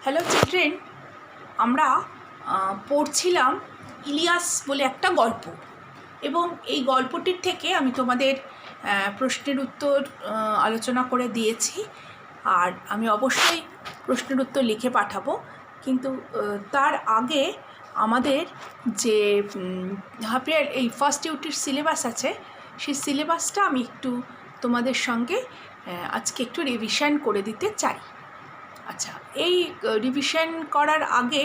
Hello children, আমরা পড়ছিলাম ইলিয়াস বলে একটা গল্প, এবং এই গল্পটির থেকে আমি তোমাদের প্রশ্নের উত্তর আলোচনা করে দিয়েছি। আর আমি অবশ্যই প্রশ্নের উত্তর লিখে পাঠাবো, কিন্তু তার আগে আমাদের যে হাফ ইয়ার এই ফার্স্ট ইউটির সিলেবাস আছে, সেই সিলেবাসটা আমি একটু তোমাদের সঙ্গে আজকে একটু রিভিশন করে দিতে চাই। আচ্ছা, এই রিভিশন করার আগে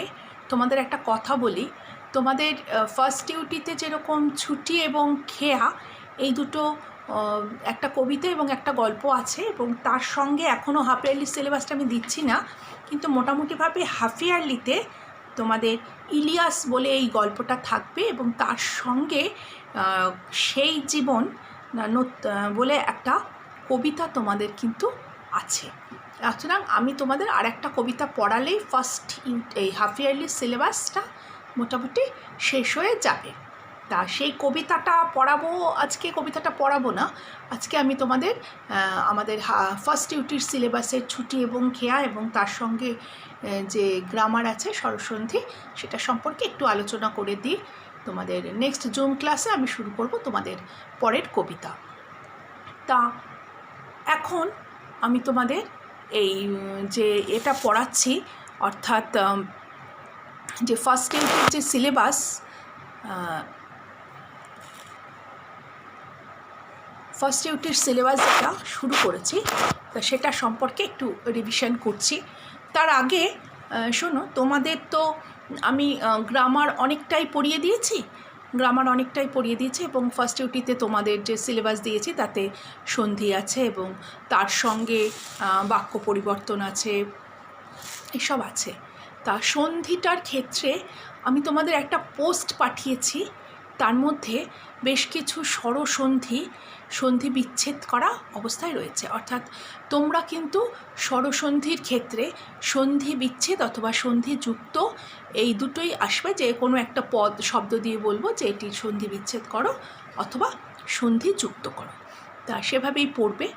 তোমাদের একটা কথা বলি। তোমাদের ফার্স্ট ডিউটিতে যেরকম ছুটি এবং খেয়া, এই দুটো একটা কবিতা এবং একটা গল্প আছে, এবং তার সঙ্গে এখনও হাফ ইয়ারলি সিলেবাসটা আমি দিচ্ছি না, কিন্তু মোটামুটিভাবে হাফ ইয়ারলিতে তোমাদের ইলিয়াস বলে এই গল্পটা থাকবে, এবং তার সঙ্গে সেই জীবন বলে একটা কবিতা তোমাদের কিন্তু আছে। সুতরাং আমি তোমাদের আর একটা কবিতা পড়ালেই এই হাফ ইয়ারলি সিলেবাসটা মোটামুটি শেষ হয়ে যাবে। তা সেই কবিতাটা পড়াবো, আজকে কবিতাটা পড়াবো না। আজকে আমি তোমাদের আমাদের ফার্স্ট ইউটির সিলেবাসের ছুটি এবং খেয়া এবং তার সঙ্গে যে গ্রামার আছে স্বরসন্ধি, সেটা সম্পর্কে একটু আলোচনা করে দিই। তোমাদের নেক্সট জুম ক্লাসে আমি শুরু করব তোমাদের পরের কবিতা। তা এখন আমি তোমাদের এই যে এটা পড়াচ্ছি, অর্থাৎ যে ফার্স্ট ইউটির যে সিলেবাস, ফার্স্ট ইউটির সিলেবাস যেটা শুরু করেছি, তা সেটা সম্পর্কে একটু রিভিশন করছি। তার আগে শোনো, তোমাদের তো আমি গ্রামার অনেকটাই পড়িয়ে দিয়েছি, এবং ফার্স্ট ইউটিতে তোমাদের যে সিলেবাস দিয়েছি তাতে সন্ধি আছে, এবং তার সঙ্গে বাক্য পরিবর্তন আছে, এসব আছে। তা সন্ধিটার ক্ষেত্রে আমি তোমাদের একটা পোস্ট পাঠিয়েছি, তার মধ্যে বেশ কিছু সন্ধি বিচ্ছেদ করা অবস্থায় রয়েছে। অর্থাৎ তোমরা কিন্তু স্বরসন্ধির ক্ষেত্রে সন্ধি বিচ্ছেদ অথবা সন্ধি যুক্ত এই দুটোই আসবে, যে কোনো একটা শব্দ দিয়ে বলবো যে এটি সন্ধি বিচ্ছেদ করো অথবা সন্ধি যুক্ত করো, তা সেভাবেই পড়বে।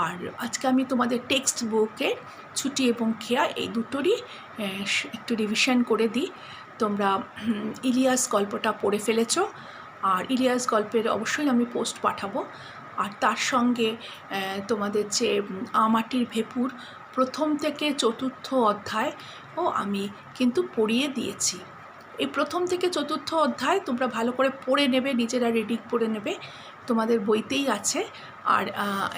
আর আজকে আমি তোমাদের টেক্সট বুকের ছুটি এবং খেয়া এই দুটোরই একটু রিভিশন করে দিই। তোমরা ইলিয়াস গল্পটা পড়ে ফেলেছ, আর ইলিয়াস গল্পের অবশ্যই আমি পোস্ট পাঠাবো। আর তার সঙ্গে তোমাদের যে মাটির ভেপুর প্রথম থেকে চতুর্থ অধ্যায়ও আমি কিন্তু পড়িয়ে দিয়েছি। এই প্রথম থেকে চতুর্থ অধ্যায় তোমরা ভালো করে পড়ে নেবে, নিজেরা রিডিং পড়ে নেবে, তোমাদের বইতেই আছে। আর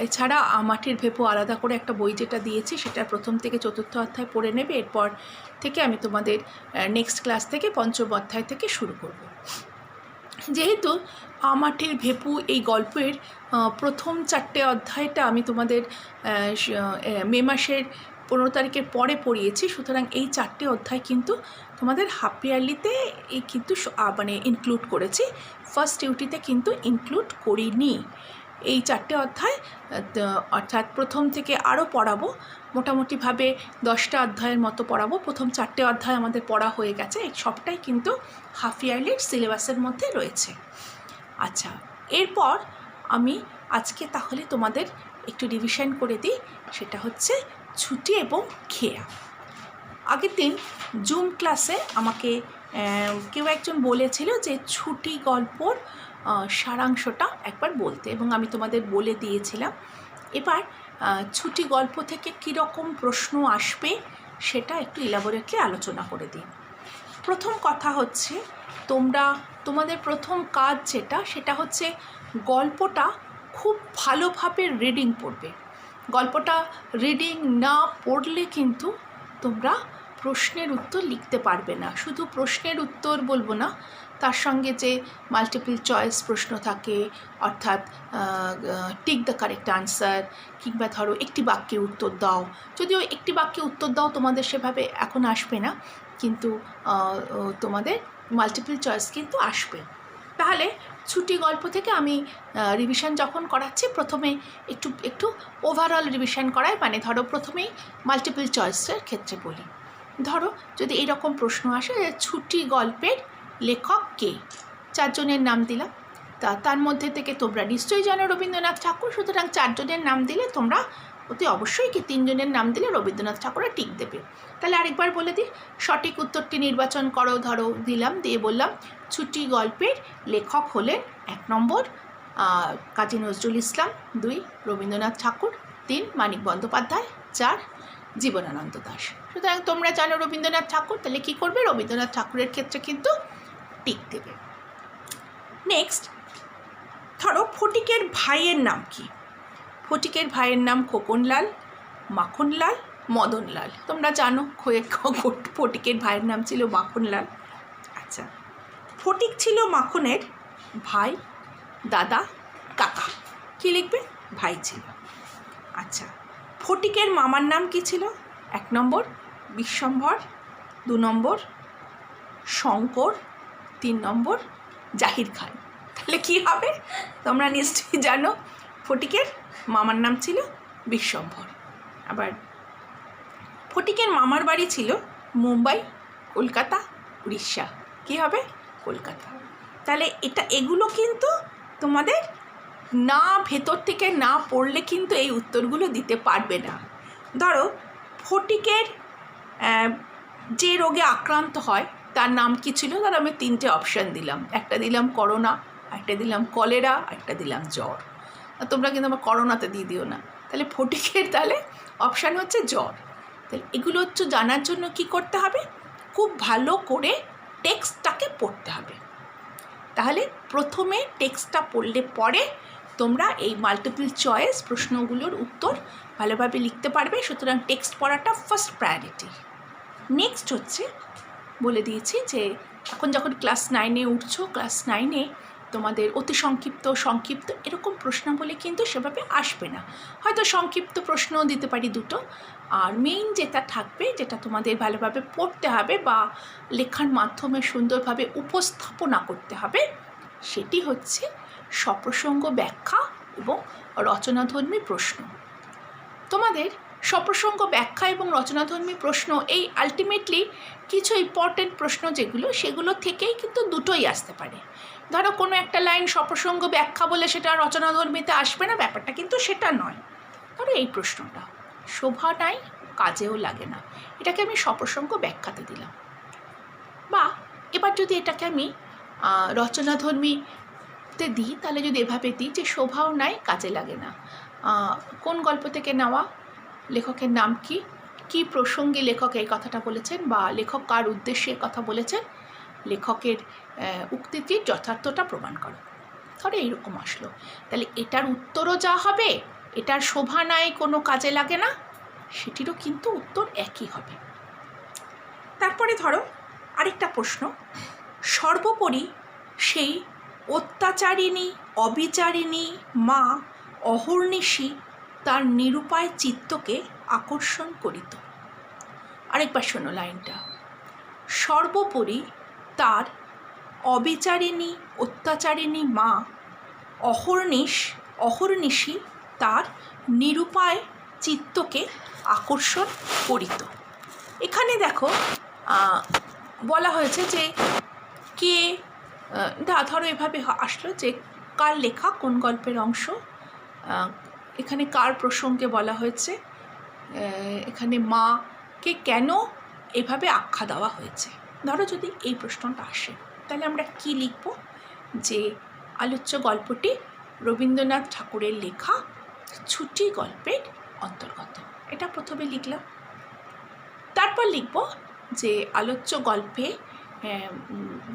এছাড়া মাটির ভেপু আলাদা করে একটা বই যেটা দিয়েছি, সেটা প্রথম থেকে চতুর্থ অধ্যায় পড়ে নেবে। এরপর থেকে আমি তোমাদের নেক্সট ক্লাস থেকে পঞ্চম অধ্যায় থেকে শুরু করব। যেহেতু মাটির ভেপু এই গল্পের প্রথম 4টে অধ্যায়টা আমি তোমাদের মে মাসের 15 তারিখের পরে পড়িয়েছি, সুতরাং এই 4টে অধ্যায় কিন্তু তোমাদের হাফ ইয়ারলিতে এই কিন্তু মানে ইনক্লুড করেছি, ফার্স্ট ইউটিতে কিন্তু ইনক্লুড করিনি। এই 4টে অধ্যায় অর্থাৎ প্রথম থেকে আরও পড়াবো, মোটামুটিভাবে 10টা অধ্যায়ের মতো পড়াবো। প্রথম 4টে অধ্যায় আমাদের পড়া হয়ে গেছে, এই সবটাই কিন্তু হাফ ইয়ারলির সিলেবাসের মধ্যে রয়েছে। আচ্ছা, এরপর আমি আজকে তাহলে তোমাদের একটু রিভিশন করে দিই, সেটা হচ্ছে ছুটি এবং খেয়া। আগের দিন জুম ক্লাসে আমাকে কেউ একজন বলেছিল যে ছুটি গল্পর সারাংশটা একবার বলতে, এবং আমি তোমাদের বলে দিয়েছিলাম। এবার ছুটি গল্প থেকে কীরকম প্রশ্ন আসবে সেটা একটু ইলাবোরেটলি আলোচনা করে দিই। প্রথম কথা হচ্ছে, তোমাদের প্রথম কাজ সেটা হচ্ছে গল্পটা খুব ভালোভাবে রিডিং পড়বে। গল্পটা রিডিং না পড়লে কিন্তু তোমরা প্রশ্নের উত্তর লিখতে পারবে না। শুধু প্রশ্নের উত্তর বলবো না, তার সঙ্গে যে মাল্টিপল চয়েস প্রশ্ন থাকে, অর্থাৎ টিক দ্য কারেক্ট আনসার, কিংবা ধরো একটি বাক্যে উত্তর দাও। যদিও একটি বাক্যে উত্তর দাও তোমাদের সেভাবে এখন আসবে না, কিন্তু তোমাদের মাল্টিপল চয়েস কিন্তু আসবে। তাহলে ছুটি গল্প থেকে আমি রিভিশন যখন করাচ্ছি, প্রথমে একটু ওভারঅল রিভিশন করাই, মানে ধরো প্রথমেই মাল্টিপল চয়েসের ক্ষেত্রে বলি। ধরো যদি এইরকম প্রশ্ন আসে, ছুটি গল্পের লেখক কে, 4 জনের নাম দিলাম। তার মধ্যে থেকে তোমরা নিশ্চয়ই জানো রবীন্দ্রনাথ ঠাকুর, সুতরাং 4 জনের নাম দিলে তোমরা ওতে অবশ্যই কি 3 জনের নাম দিলে রবীন্দ্রনাথ ঠাকুরের টিক দেবে। তাহলে আরেকবার বলে দিই, সঠিক উত্তরটি নির্বাচন করো। ধরো দিলাম, দিয়ে বললাম ছুটি গল্পের লেখক হলেন 1 নম্বর কাজী নজরুল ইসলাম, 2 রবীন্দ্রনাথ ঠাকুর, 3 মানিক বন্দ্যোপাধ্যায়, 4 জীবনানন্দ দাশ। সুতরাং তোমরা জানো রবীন্দ্রনাথ ঠাকুর, তাহলে কী করবে, রবীন্দ্রনাথ ঠাকুরের ক্ষেত্রে কিন্তু টিক দেবে। নেক্সট ধরো ফটিকের ভাইয়ের নাম কি? ফটিকের ভাইয়ের নাম খোকনলাল, মাখনলাল, মদনলাল। তোমরা জানো ফটিকের ভাইয়ের নাম ছিল মাখনলাল। আচ্ছা, ফটিক ছিল মাখনের ভাই, দাদা, কাকা। কি লিখবে? ভাই ছিল। আচ্ছা, ফটিকের মামার নাম কি ছিল? 1 নম্বর বিশ্বম্ভর, 2 নম্বর শঙ্কর, 3 নম্বর জাহির খান। তাহলে কী হবে? তোমরা নিশ্চয়ই জানো ফটিকের মামার নাম ছিল বিশ্বম্ভর। আবার ফটিকের মামার বাড়ি ছিল মুম্বাই, কলকাতা, উড়িষ্যা। কী হবে? কলকাতা। তাহলে এগুলো কিন্তু তোমাদের না ভেতর থেকে না পড়লে কিন্তু এই উত্তরগুলো দিতে পারবে না। ধরো ফটিকের যে রোগে আক্রান্ত হয় তার নাম কি ছিল? ধরো আমি 3টে অপশান দিলাম, একটা দিলাম করোনা, একটা দিলাম কলেরা, একটা দিলাম জ্বর। তোমরা কিন্তু আমার করোনাতে দিয়ে দিও না। তাহলে ফটিকের তাহলে অপশান হচ্ছে জ্বর। তাহলে এগুলো হচ্ছে জানার জন্য কি করতে হবে? খুব ভালো করে টেক্সটটাকে পড়তে হবে। তাহলে প্রথমে টেক্সটটা পড়লে পরে তোমরা এই মাল্টিপল চয়েস প্রশ্নগুলোর উত্তর ভালোভাবে লিখতে পারবে। সুতরাং টেক্সট পড়াটা ফার্স্ট প্রায়োরিটি। নেক্সট হচ্ছে বলে দিয়েছি যে এখন যখন ক্লাস 9-এ উঠছো, ক্লাস 9-এ তোমাদের অতি সংক্ষিপ্ত এরকম প্রশ্নাবলী কিন্তু সেভাবে আসবে না। হয়তো সংক্ষিপ্ত প্রশ্নও দিতে পারি 2টো। আর মেইন যেটা থাকবে, যেটা তোমাদের ভালোভাবে পড়তে হবে বা লেখার মাধ্যমে সুন্দরভাবে উপস্থাপনা করতে হবে, সেটি হচ্ছে সপ্রসঙ্গ ব্যাখ্যা এবং রচনাধর্মী প্রশ্ন। তোমাদের সপ্রসঙ্গ ব্যাখ্যা এবং রচনাধর্মী প্রশ্ন এই আলটিমেটলি কিছু ইম্পর্টেন্ট প্রশ্ন যেগুলো, সেগুলো থেকেই কিন্তু 2টোই আসতে পারে। ধরো কোনো একটা লাইন সপ্রসঙ্গ ব্যাখ্যা বলে সেটা রচনাধর্মীতে আসবে না, ব্যাপারটা কিন্তু সেটা নয়। ধরো এই প্রশ্নটা শোভা নাই কাজেও লাগে না, এটাকে আমি সপ্রসঙ্গ ব্যাখ্যাতে দিলাম। বা এবার যদি এটাকে আমি রচনাধর্মীতে দিই, তাহলে যদি এভাবে দিই যে শোভাও নাই কাজে লাগে না, কোন গল্প থেকে নেওয়া, লেখকের নাম কি, কী প্রসঙ্গে লেখক এই কথাটা বলেছেন, বা লেখক কার উদ্দেশ্যে কথা বলেছেন, লেখকের উক্তিটির যথার্থতা প্রমাণ করো। ধরো এইরকম আসলো, তাহলে এটার উত্তরও যা হবে, এটার শোভা নাই কোনো কাজে লাগে না, সেটিরও কিন্তু উত্তর একই হবে। তারপরে ধরো আরেকটা প্রশ্ন, সর্বোপরি সেই অত্যাচারিণী অবিচারিণী মা অহর্নিশি তার নিরুপায় চিত্তকে আকর্ষণ করিত। আরেকবার শোনো লাইনটা, সর্বোপরি তার অবিচারিণী অত্যাচারিণী মা অহর্নিশি তার নিরুপায় চিত্তকে আকর্ষণ করিত। এখানে দেখো বলা হয়েছে যে কে, ধরো এভাবে আসলো যে কার লেখা, কোন গল্পের অংশ, এখানে কার প্রসঙ্গে বলা হয়েছে, এখানে মাকে কেন এভাবে আখ্যা দেওয়া হয়েছে। ধরো যদি এই প্রশ্নটা আসে, তাহলে আমরা কি লিখব? যে আলোচ্য গল্পটি রবীন্দ্রনাথ ঠাকুরের লেখা ছুটি গল্পের অন্তর্গত, এটা প্রথমে লিখলাম। তারপর লিখব যে আলোচ্য গল্পে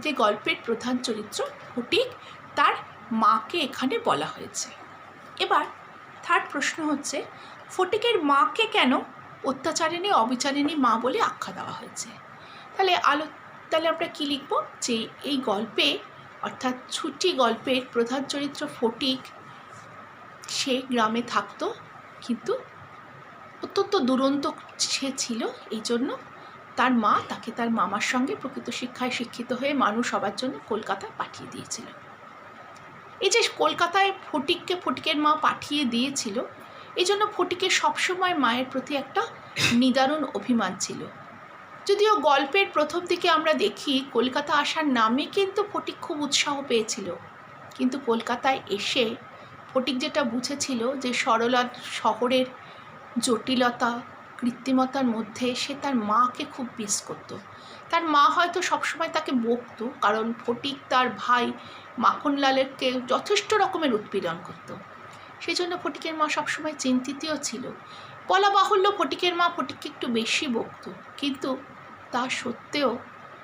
যে গল্পের প্রধান চরিত্র ফটিক, তার মাকে এখানে বলা হয়েছে। এবার থার্ড প্রশ্ন হচ্ছে ফটিকের মাকে কেন অত্যাচারিণী অবিচারিণী মা বলে আখ্যা দেওয়া হয়েছে। তাহলে আমরা কি লিখব? যে এই গল্পে অর্থাৎ ছুটি গল্পের প্রধান চরিত্র ফটিক, সে গ্রামে থাকতো, কিন্তু অত্যন্ত দুরন্ত সে ছিল, এই জন্য তার মা তাকে তার মামার সঙ্গে প্রকৃত শিক্ষায় শিক্ষিত হয়ে মানুষ হবার জন্য কলকাতায় পাঠিয়ে দিয়েছিল। এই যে কলকাতায় ফটিকের মা পাঠিয়ে দিয়েছিল, এই জন্য ফটিকের সবসময় মায়ের প্রতি একটা নিদারুণ অভিমান ছিল। যদিও গল্পের প্রথম দিকে আমরা দেখি কলকাতা আসার নামে কিন্তু ফটিক খুব উৎসাহ পেয়েছিল, কিন্তু কলকাতায় এসে ফটিক যেটা বুঝেছিল যে সরলা শহরের জটিলতা, কৃত্রিমতার মধ্যে সে তার মাকে খুব মিস করতো। তার মা হয়তো সবসময় তাকে বকতো, কারণ ফটিক তার ভাই মাখনলালকে যথেষ্ট রকমের উৎপীড়ন করতো। সেই জন্য ফটিকের মা সবসময় চিন্তিতও ছিল। বলা বাহুল্য, ফটিকের মা ফটিককে একটু বেশি বকতো, কিন্তু তা সত্ত্বেও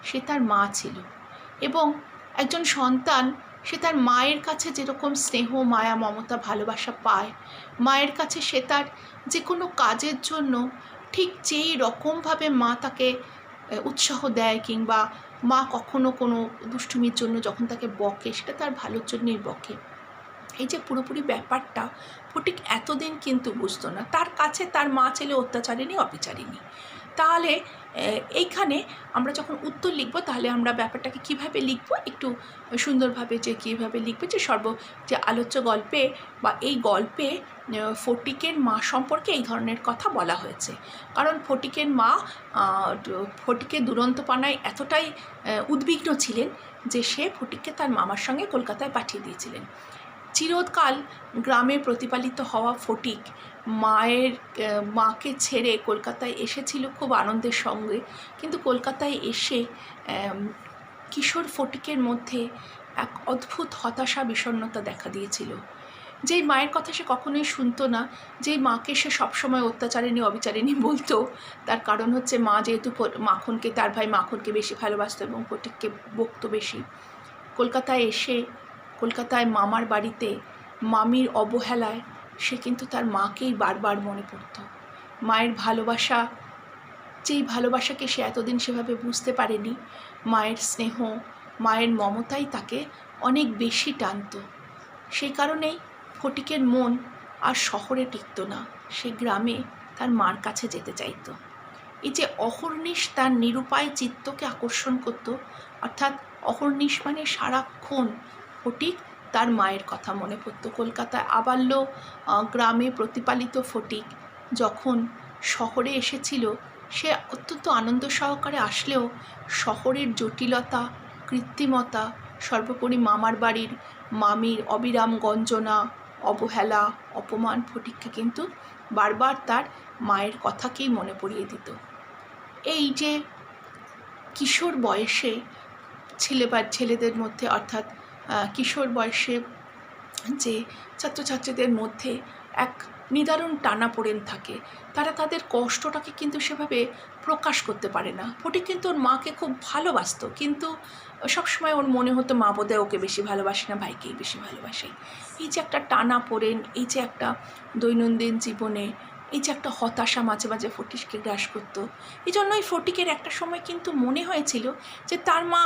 সে তার মা ছিল, এবং একজন সন্তান সে তার মায়ের কাছে যেরকম স্নেহ, মায়া, মমতা, ভালোবাসা পায়, মায়ের কাছে সে তার যে কোনো কাজের জন্য ঠিক যেই রকমভাবে মা তাকে উৎসাহ দেয়, কিংবা মা কখনো কোনো দুষ্টুমির জন্য যখন তাকে বকে, সেটা তার ভালোর জন্যই বকে। এই যে পুরোপুরি ব্যাপারটা ফটিক এতদিন কিন্তু বুঝতো না। তার কাছে তার মা ছিল অত্যাচারিণী, অবিচারিণী। তাহলে এইখানে আমরা যখন উত্তর লিখব, তাহলে আমরা ব্যাপারটাকে কিভাবে লিখব, একটু সুন্দরভাবে যে কীভাবে লিখব, যে আলোচ্য গল্পে বা এই গল্পে ফটিকের মা সম্পর্কে এই ধরনের কথা বলা হয়েছে। কারণ ফটিকের মা ফটিকের দুরন্তপনায় এতটাই উদ্বিগ্ন ছিলেন যে সে ফটিককে তার মামার সঙ্গে কলকাতায় পাঠিয়ে দিয়েছিলেন। চিরকাল গ্রামে প্রতিপালিত হওয়া ফটিক মাকে ছেড়ে কলকাতায় এসেছিল খুব আনন্দের সঙ্গে, কিন্তু কলকাতায় এসে কিশোর ফটিকের মধ্যে এক অদ্ভুত হতাশা, বিষণ্ণতা দেখা দিয়েছিল। যেই মায়ের কথা সে কখনোই শুনতো না, যেই মাকে সে সবসময় অত্যাচারিণী, অবিচারিণী বলতো, তার কারণ হচ্ছে মা যেহেতু মাখনকে, তার ভাই মাখনকে বেশি ভালোবাসতো এবং ফটিককে বকতো বেশি। কলকাতায় এসে কলকাতায় মামার বাড়িতে মামির অবহেলায় সে কিন্তু তার মাকেই বারবার মনে পড়তো। মায়ের ভালোবাসা, যেই ভালোবাসাকে সে এতদিন সেভাবে বুঝতে পারেনি, মায়ের স্নেহ, মায়ের মমতাই তাকে অনেক বেশি টানতো। সেই কারণেই ফটিকের মন আর শহরে টিকতো না, সে গ্রামে তার মার কাছে যেতে চাইতো। এই যে অহর্নিশ তার নিরুপায় চিত্তকে আকর্ষণ করত, অর্থাৎ অহর্নিশ মানে সারাক্ষণ ফটিক তার মায়ের কথা মনে পড়তো। কলকাতায় আবাল্য গ্রামে প্রতিপালিত ফটিক যখন শহরে এসেছিল, সে অত্যন্ত আনন্দ সহকারে আসলেও শহরের জটিলতা, কৃত্রিমতা, সর্বোপরি মামার বাড়ির মামির অবিরাম গঞ্জনা, অবহেলা, অপমান ফটিককে কিন্তু বারবার তার মায়ের কথাকেই মনে পড়িয়ে দিত। এই যে কিশোর বয়সে ছেলেদের মধ্যে, অর্থাৎ কিশোর বয়সে যে ছাত্রছাত্রীদের মধ্যে এক নিদারুণ টানাপোড়েন থাকে, তারা তাদের কষ্টটাকে কিন্তু সেভাবে প্রকাশ করতে পারে না। ফটিক কিন্তু ওর মাকে খুব ভালোবাসতো, কিন্তু সবসময় ওর মনে হতো মা বোধহয় ওকে বেশি ভালোবাসে না, ভাইকেই বেশি ভালোবাসে। এই যে একটা টানাপোড়েন, এই যে একটা দৈনন্দিন জীবনে এই যে একটা হতাশা মাঝে মাঝে ফটিককে গ্রাস করতো, এই জন্যই ফটিকের একটা সময় কিন্তু মনে হয়েছিল যে তার মা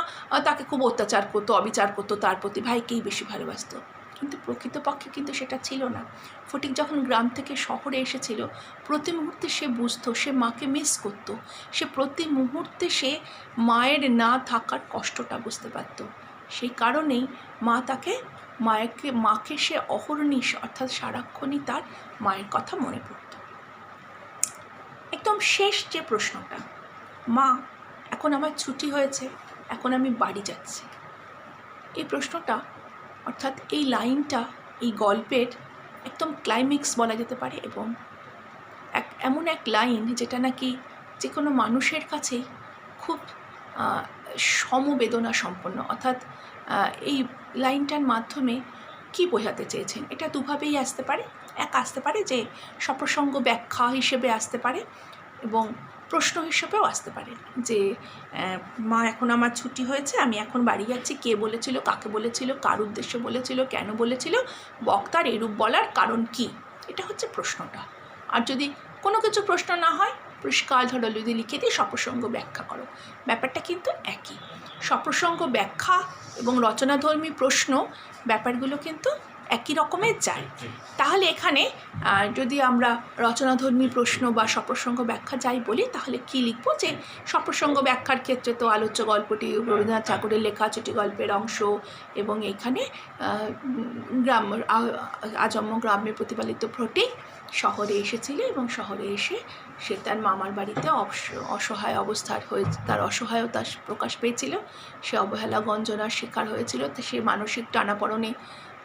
তাকে খুব অত্যাচার করতো, অবিচার করতো, তার প্রতি ভাইকেই বেশি ভালোবাসতো। কিন্তু প্রকৃতপক্ষে কিন্তু সেটা ছিল না। ফটিক যখন গ্রাম থেকে শহরে এসেছিল, প্রতি মুহূর্তে সে বুঝতো সে মাকে মিস করতো, সে প্রতি মুহূর্তে সে মায়ের না থাকার কষ্টটা বুঝতে পারত। সেই কারণেই মাকে সে অহর্নিশ, অর্থাৎ সারাক্ষণই তার মায়ের কথা মনে পড়ত। একদম শেষ যে প্রশ্নটা, মা এখন আমার ছুটি হয়েছে, এখন আমি বাড়ি যাচ্ছি, এই প্রশ্নটা, অর্থাৎ এই লাইনটা এই গল্পের একদম ক্লাইম্যাক্স বলা যেতে পারে, এবং এমন এক লাইন যেটা নাকি যে কোনো মানুষের কাছেই খুব সমবেদনা সম্পন্ন। অর্থাৎ এই লাইনটার মাধ্যমে কি বোঝাতে চেয়েছেন, এটা দুভাবেই আসতে পারে। আসতে পারে যে সপ্রসঙ্গ ব্যাখ্যা হিসেবে আসতে পারে, এবং প্রশ্ন হিসেবেও আসতে পারে যে মা এখন আমার ছুটি হয়েছে, আমি এখন বাড়ি যাচ্ছি, কে বলেছিল, কাকে বলেছিল, কার উদ্দেশ্যে বলেছিল, কেন বলেছিল, বক্তার এরূপ বলার কারণ কি, এটা হচ্ছে প্রশ্নটা। আর যদি কোনো কিছু প্রশ্ন না হয়, পরিষ্কার ধরো যদি লিখে দিয়ে সপ্রসঙ্গ ব্যাখ্যা করো, ব্যাপারটা কিন্তু একই। সপ্রসঙ্গ ব্যাখ্যা এবং রচনাধর্মী প্রশ্ন ব্যাপারগুলো কিন্তু একই রকমের যায়। তাহলে এখানে যদি আমরা রচনাধর্মী প্রশ্ন বা সপ্রসঙ্গ ব্যাখ্যা যাই বলি, তাহলে কি লিখব, যে সপ্রসঙ্গ ব্যাখ্যার ক্ষেত্রে তো আলোচ্য গল্পটি রবীন্দ্রনাথ ঠাকুরের লেখা ছুটি গল্পের অংশ, এবং এখানে আজন্ম গ্রামে প্রতিপালিত ফটিক শহরে এসেছিল, এবং শহরে এসে সে তার মামার বাড়িতে অসহায় অবস্থার তার অসহায়তা প্রকাশ পেয়েছিল, সে অবহেলা গঞ্জনার শিকার হয়েছিল, তো সে মানসিক টানাপড়নে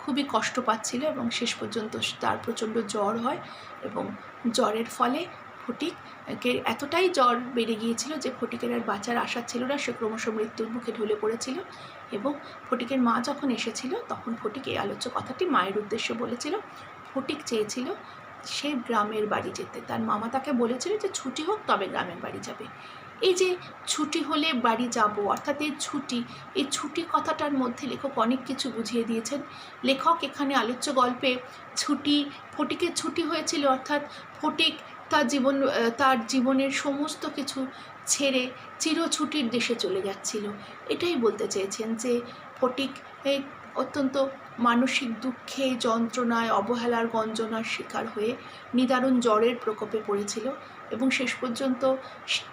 খুবই কষ্ট পাচ্ছিল এবং শেষ পর্যন্ত তার প্রচণ্ড জ্বর হয় এবং জ্বরের ফলে ফটিককে এতটাই জ্বর বেড়ে গিয়েছিল যে ফটিকের আর বাঁচার আশা ছিল না, সে ক্রমশ মৃত্যুর মুখে ঢলে পড়েছিল। এবং ফটিকের মা যখন এসেছিল তখন ফটিক এই আলোচ্য কথাটি মায়ের উদ্দেশ্যে বলেছিল। ফটিক চেয়েছিল সে গ্রামের বাড়ি যেতে, তার মামা তাকে বলেছিল যে ছুটি হোক তবে গ্রামের বাড়ি যাবে। এই যে ছুটি হলে বাড়ি যাব, অর্থাৎ এই ছুটি কথাটার মধ্যে লেখক অনেক কিছু বুঝিয়ে দিয়েছেন। লেখক এখানে আলোচ্য গল্পে ফটিকের ছুটি হয়েছিল, অর্থাৎ ফটিক তার জীবনের সমস্ত কিছু ছেড়ে চিরছুটির দেশে চলে যাচ্ছিল। এটাই বলতে চেয়েছেন যে ফটিক অত্যন্ত মানসিক দুঃখে, যন্ত্রণায়, অবহেলার গঞ্জনার শিকার হয়ে নিদারুণ জ্বরের প্রকোপে পড়েছিল এবং শেষ পর্যন্ত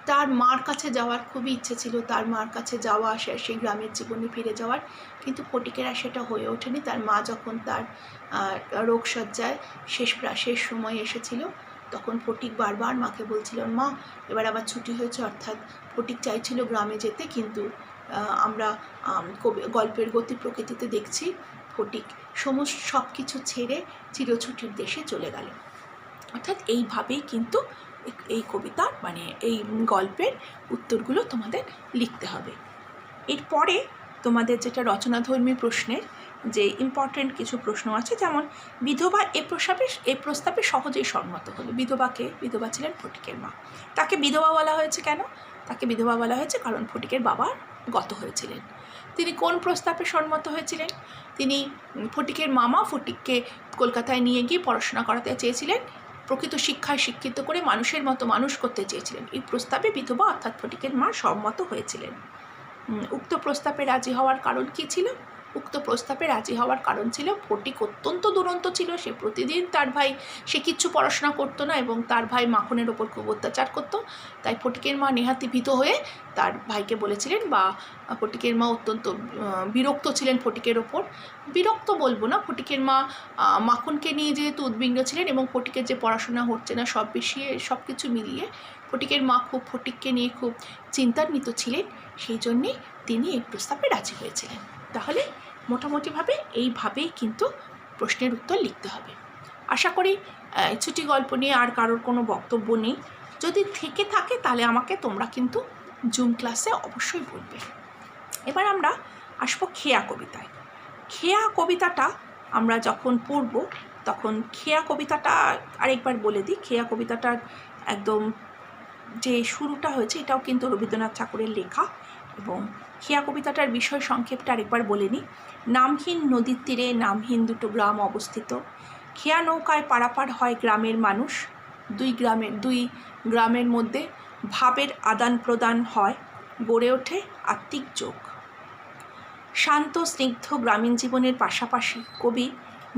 তার মার কাছে যাওয়ার খুবই ইচ্ছে ছিল, তার মার কাছে যাওয়া, সেই গ্রামের জীবনে ফিরে যাওয়ার, কিন্তু ফটিকের আর সেটা হয়ে ওঠেনি। তার মা যখন তার রোগশয্যায় শেষ সময় এসেছিল তখন ফটিক বারবার মাকে বলছিল, মা এবার আবার ছুটি হয়েছে, অর্থাৎ ফটিক চাইছিল গ্রামে যেতে, কিন্তু আমরা গল্পের গতি প্রকৃতিতে দেখছি ফটিক সব কিছু ছেড়ে চিরছুটির দেশে চলে গেল। অর্থাৎ এইভাবেই কিন্তু এই কবিতার এই গল্পের উত্তরগুলো তোমাদের লিখতে হবে। এরপরে তোমাদের যেটা রচনাধর্মী প্রশ্নের যে ইম্পর্টেন্ট কিছু প্রশ্ন আছে, যেমন বিধবা এই প্রস্তাবে সহজেই সম্মত হলো। বিধবা ছিলেন ফটিকের মা। তাকে বিধবা বলা হয়েছে কেন? তাকে বিধবা বলা হয়েছে কারণ ফটিকের বাবা গত হয়েছিলেন। তিনি কোন প্রস্তাবে সম্মত হয়েছিলেন? তিনি ফটিকের মামা ফটিককে কলকাতায় নিয়ে গিয়ে পড়াশোনা করাতে চেয়েছিলেন, প্রকৃত শিক্ষায় শিক্ষিত করে মানুষের মতো মানুষ করতে চেয়েছিলেন। এই প্রস্তাবে বিধবা অর্থাৎ ফটিকের মা সম্মত হয়েছিলেন। উক্ত প্রস্তাবে রাজি হওয়ার কারণ কী ছিল? উক্ত প্রস্তাবে রাজি হওয়ার কারণ ছিল ফটিক অত্যন্ত দুরন্ত ছিল। সে প্রতিদিন সে কিচ্ছু পড়াশোনা করতো না এবং তার ভাই মাখনের ওপর খুব অত্যাচার করতো। তাই ফটিকের মা নেহাতি ভীত হয়ে তার ভাইকে বলেছিলেন, বা ফটিকের মা অত্যন্ত বিরক্ত ছিলেন ফটিকের ওপর। বিরক্ত বলবো না, ফটিকের মা মাখনকে নিয়ে যেহেতু উদ্বিগ্ন ছিলেন এবং ফটিকের যে পড়াশোনা হচ্ছে না সব কিছু মিলিয়ে ফটিকের মা ফটিককে নিয়ে খুব চিন্তান্বিত ছিলেন, সেই জন্যেই তিনি এই প্রস্তাবে রাজি হয়েছিলেন। তাহলে মোটামুটিভাবে এইভাবেই কিন্তু প্রশ্নের উত্তর লিখতে হবে। আশা করি ছুটি গল্প নিয়ে আর কারোর কোনো বক্তব্য নেই। যদি থেকে থাকে তাহলে আমাকে তোমরা কিন্তু জুম ক্লাসে অবশ্যই বলবে। এবার আমরা আসবো খেয়া কবিতায়। খেয়া কবিতাটা আমরা যখন পড়ব তখন খেয়া কবিতাটা আরেকবার বলে দিই। খেয়া কবিতাটার একদম যে শুরুটা হয়েছে এটাও কিন্তু রবীন্দ্রনাথ ঠাকুরের লেখা, এবং খেয়া কবিতাটার বিষয় সংক্ষেপটা আরেকবার বলে নিই। নামহীন নদীর তীরে নামহীন দুটো গ্রাম অবস্থিত। খেয়া নৌকায় পারাপার হয় গ্রামের মানুষ। দুই গ্রামের মধ্যে ভাবের আদান প্রদান হয়, গড়ে ওঠে আত্মিক যোগ। শান্ত স্নিগ্ধ গ্রামীণ জীবনের পাশাপাশি কবি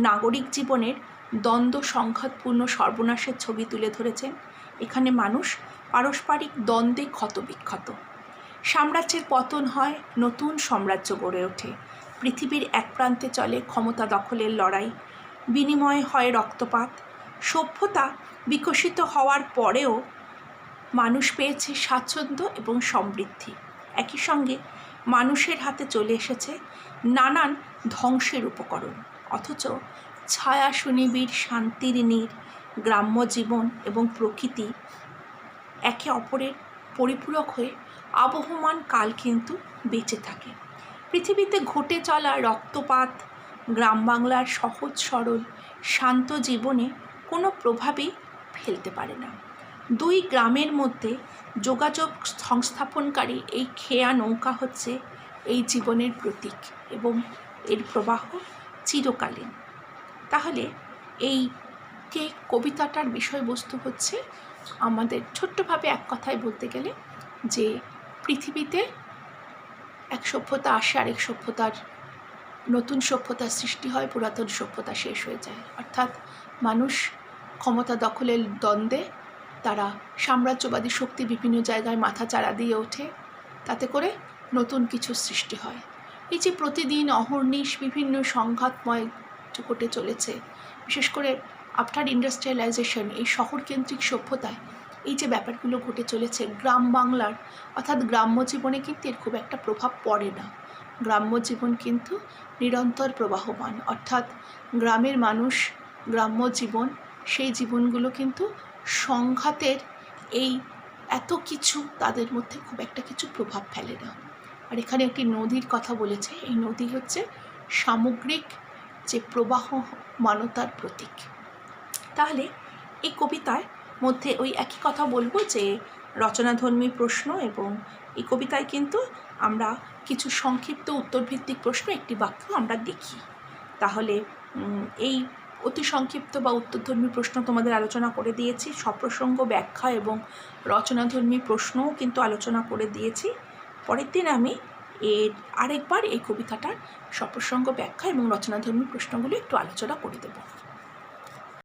নাগরিক জীবনের দ্বন্দ্ব সংঘাতপূর্ণ সর্বনাশের ছবি তুলে ধরেছেন। এখানে মানুষ পারস্পরিক দ্বন্দ্বে ক্ষতবিক্ষত। সাম্রাজ্যের পতন হয়, নতুন সাম্রাজ্য গড়ে ওঠে। পৃথিবীর এক প্রান্তে চলে ক্ষমতা দখলের লড়াই, বিনিময়ে হয় রক্তপাত। সভ্যতা বিকশিত হওয়ার পরেও মানুষ পেয়েছে স্বাচ্ছন্দ্য এবং সমৃদ্ধি। একই সঙ্গে মানুষের হাতে চলে এসেছে নানান ধ্বংসের উপকরণ, অথচ ছায়া সুনিবিড় শান্তির নীড়, গ্রাম্য জীবন এবং প্রকৃতি একে অপরের পরিপূরক হয়ে আবহমান কাল কিন্তু বেঁচে থাকে। পৃথিবীতে ঘটে চলা রক্তপাত গ্রাম বাংলার সহজ সরল শান্ত জীবনে কোনো প্রভাবই ফেলতে পারে না। দুই গ্রামের মধ্যে যোগাযোগ সংস্থাপনকারী এই খেয়া নৌকা হচ্ছে এই জীবনের প্রতীক এবং এর প্রবাহ চিরকালীন। তাহলে এই কবিতাটার বিষয়বস্তু হচ্ছে আমাদের ছোট্টভাবে এক কথায় বলতে গেলে যে পৃথিবীতে এক সভ্যতা আসে, আরেক নতুন সভ্যতার সৃষ্টি হয়, পুরাতন সভ্যতা শেষ হয়ে যায়। অর্থাৎ মানুষ ক্ষমতা দখলের দ্বন্দ্বে তারা সাম্রাজ্যবাদী শক্তি বিভিন্ন জায়গায় মাথা চাড়া দিয়ে ওঠে, তাতে করে নতুন কিছু সৃষ্টি হয়। এই যে প্রতিদিন অহর্নিশ বিভিন্ন সংঘাতময় ঘটে চলেছে, বিশেষ করে আফটার ইন্ডাস্ট্রিয়ালাইজেশন এই শহরকেন্দ্রিক সভ্যতায় এই যে ব্যাপারগুলো ঘটে চলেছে, গ্রাম বাংলার অর্থাৎ গ্রাম্য জীবনে কিন্তু এর খুব একটা প্রভাব পড়ে না। গ্রাম্য জীবন কিন্তু নিরন্তর প্রবাহমান, অর্থাৎ গ্রামের মানুষ, গ্রাম্য জীবন, সেই জীবনগুলো কিন্তু সংঘাতের এই এত কিছু তাদের মধ্যে খুব একটা কিছু প্রভাব ফেলে না। আর এখানে একটি নদীর কথা বলেছে, এই নদী হচ্ছে সামগ্রিক যে প্রবাহমানতার প্রতীক। তাহলে এই কবিতার মধ্যে ওই একই কথা বলবো যে রচনাধর্মী প্রশ্ন, এবং এই কবিতায় কিন্তু আমরা কিছু সংক্ষিপ্ত উত্তরভিত্তিক প্রশ্ন একটি বাক্য আমরা দেখি। তাহলে এই অতি সংক্ষিপ্ত বা উত্তরধর্মী প্রশ্ন তোমাদের আলোচনা করে দিয়েছি, সপ্রসঙ্গ ব্যাখ্যা এবং রচনাধর্মী প্রশ্নও কিন্তু আলোচনা করে দিয়েছি। পরের দিন আমি আরেকবার এই কবিতাটার সপ্রসঙ্গ ব্যাখ্যা এবং রচনাধর্মী প্রশ্নগুলো একটু আলোচনা করে দেবো।